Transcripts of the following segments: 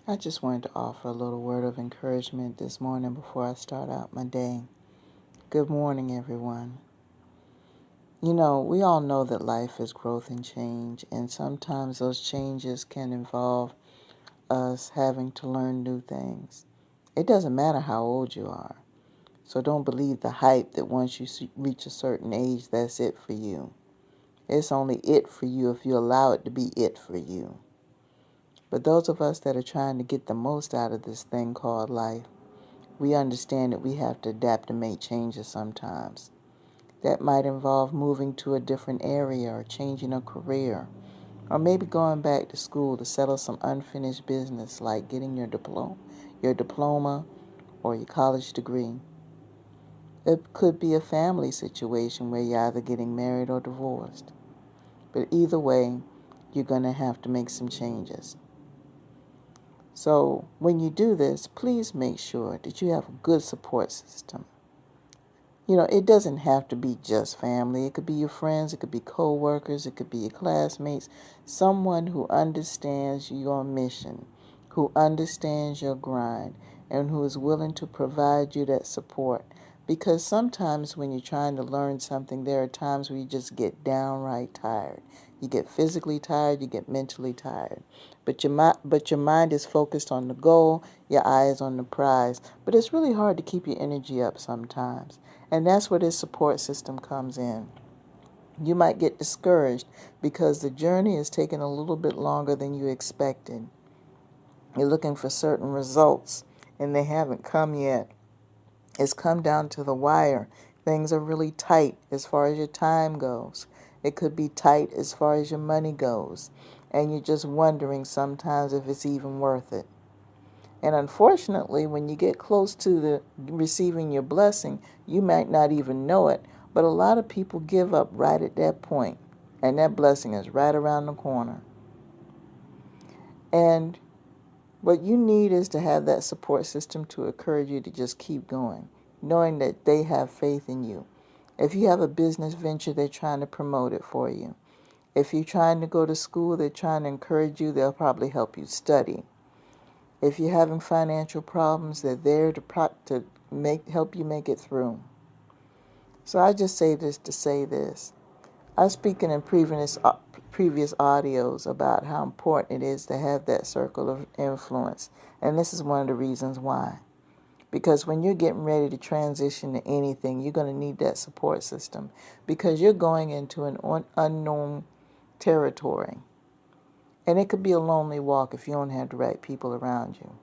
I just wanted to offer a little word of encouragement this morning before I start out my day. Good morning, everyone. You know, we all know that life is growth and change, and sometimes those changes can involve us having to learn new things. It doesn't matter how old you are, so don't believe the hype that once you reach a certain age, that's it for you. It's only it for you if you allow it to be it for you. But those of us that are trying to get the most out of this thing called life, we understand that we have to adapt and make changes sometimes. That might involve moving to a different area or changing a career, or maybe going back to school to settle some unfinished business like getting your diploma or your college degree. It could be a family situation where you're either getting married or divorced. But either way, you're going to have to make some changes. So when you do this, please make sure that you have a good support system. You know, it doesn't have to be just family. It could be your friends, it could be co-workers, it could be your classmates, someone who understands your mission, who understands your grind, and who is willing to provide you that support. Because sometimes when you're trying to learn something, there are times where you just get downright tired. You get physically tired, you get mentally tired. But your mind is focused on the goal, your eyes on the prize. But it's really hard to keep your energy up sometimes. And that's where this support system comes in. You might get discouraged because the journey is taking a little bit longer than you expected. You're looking for certain results and they haven't come yet. It's come down to the wire. Things are really tight as far as your time goes. It could be tight as far as your money goes. And you're just wondering sometimes if it's even worth it. And unfortunately, when you get close to the receiving your blessing, you might not even know it. But a lot of people give up right at that point, and that blessing is right around the corner. And what you need is to have that support system to encourage you to just keep going, knowing that they have faith in you. If you have a business venture, they're trying to promote it for you. If you're trying to go to school, they're trying to encourage you. They'll probably help you study. If you're having financial problems, they're there to help you make it through. So I just say this to say this. I was speaking in previous audios about how important it is to have that circle of influence. And this is one of the reasons why. Because when you're getting ready to transition to anything, you're going to need that support system. Because you're going into an unknown territory. And it could be a lonely walk if you don't have the right people around you.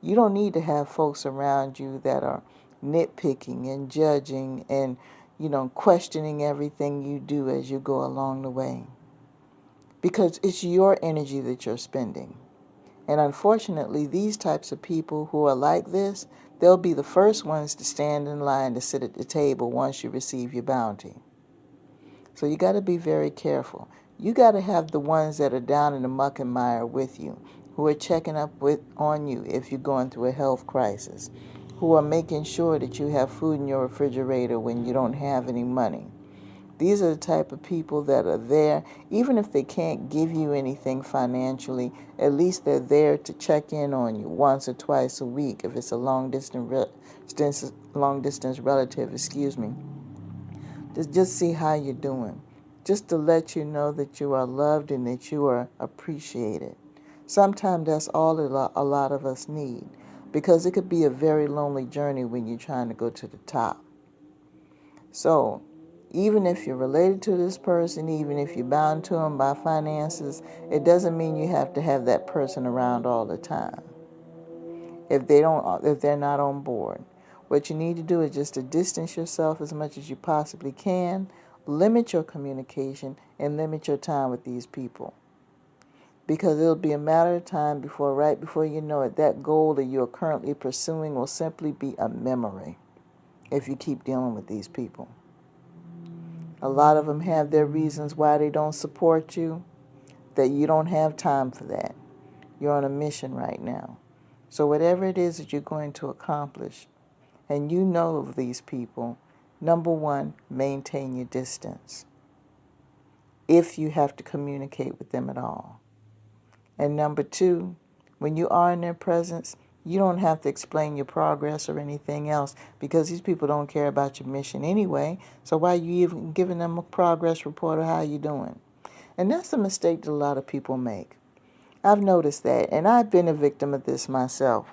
You don't need to have folks around you that are nitpicking and judging and, questioning everything you do as you go along the way. Because it's your energy that you're spending. And unfortunately, these types of people who are like this, they'll be the first ones to stand in line to sit at the table once you receive your bounty. So you got to be very careful. You got to have the ones that are down in the muck and mire with you, who are checking up on you if you're going through a health crisis, who are making sure that you have food in your refrigerator when you don't have any money. These are the type of people that are there, even if they can't give you anything financially, at least they're there to check in on you once or twice a week if it's a long distance relative, to just see how you're doing, just to let you know that you are loved and that you are appreciated. Sometimes that's all a lot of us need, because it could be a very lonely journey when you're trying to go to the top. So even if you're related to this person, even if you're bound to them by finances, it doesn't mean you have to have that person around all the time if they're not on board. What you need to do is just to distance yourself as much as you possibly can, limit your communication, and limit your time with these people. Because it'll be a matter of time right before you know it, that goal that you're currently pursuing will simply be a memory if you keep dealing with these people. A lot of them have their reasons why they don't support you, that you don't have time for that. You're on a mission right now. So whatever it is that you're going to accomplish, and you know of these people, number one, maintain your distance if you have to communicate with them at all. And number two, When you are in their presence, you don't have to explain your progress or anything else because these people don't care about your mission anyway. So why are you even giving them a progress report of how you're doing? And that's a mistake that a lot of people make. I've noticed that, and I've been a victim of this myself.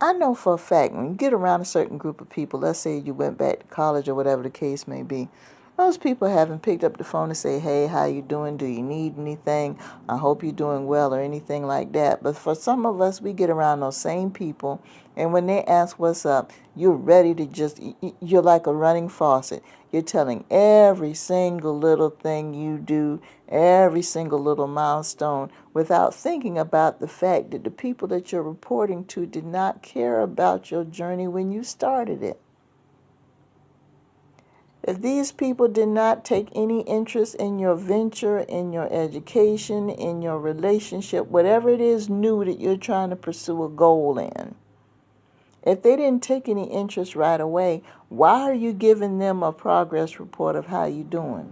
I know for a fact when you get around a certain group of people, let's say you went back to college or whatever the case may be, those people haven't picked up the phone to say, hey, how you doing? Do you need anything? I hope you're doing well or anything like that. But for some of us, we get around those same people, and when they ask what's up, you're ready to you're like a running faucet. You're telling every single little thing you do, every single little milestone, without thinking about the fact that the people that you're reporting to did not care about your journey when you started it. If these people did not take any interest in your venture, in your education, in your relationship, whatever it is new that you're trying to pursue a goal in, if they didn't take any interest right away, why are you giving them a progress report of how you're doing?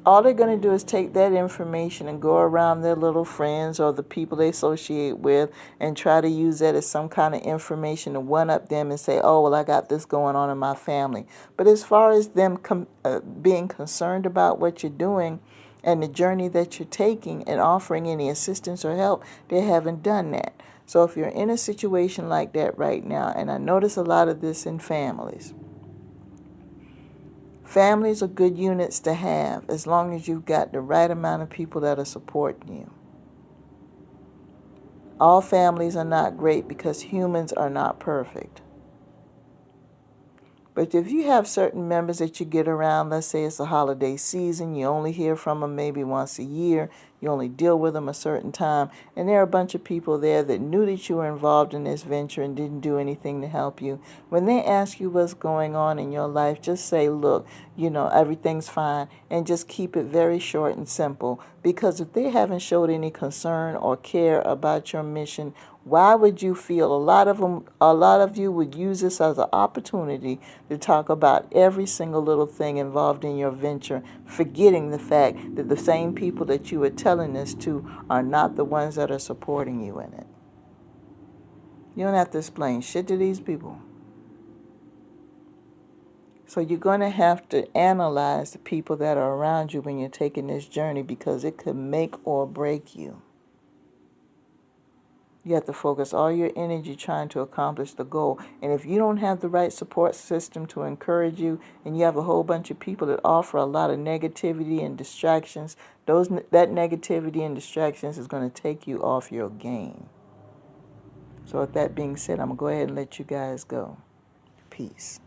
All they're going to do is take that information and go around their little friends or the people they associate with and try to use that as some kind of information to one-up them and say, oh, well, I got this going on in my family. But as far as them being concerned about what you're doing and the journey that you're taking and offering any assistance or help, they haven't done that. So if you're in a situation like that right now, and I notice a lot of this in families, families are good units to have as long as you've got the right amount of people that are supporting you. All families are not great because humans are not perfect. But if you have certain members that you get around, let's say it's the holiday season, you only hear from them maybe once a year, you only deal with them a certain time, and there are a bunch of people there that knew that you were involved in this venture and didn't do anything to help you. When they ask you what's going on in your life, just say, look, everything's fine, and just keep it very short and simple. Because if they haven't showed any concern or care about your mission, why would you feel? A lot of you would use this as an opportunity to talk about every single little thing involved in your venture, forgetting the fact that the same people that you were telling this to are not the ones that are supporting you in it. You don't have to explain shit to these people. So you're going to have to analyze the people that are around you when you're taking this journey because it could make or break you. You have to focus all your energy trying to accomplish the goal. And if you don't have the right support system to encourage you, and you have a whole bunch of people that offer a lot of negativity and distractions, that negativity and distractions is going to take you off your game. So with that being said, I'm going to go ahead and let you guys go. Peace.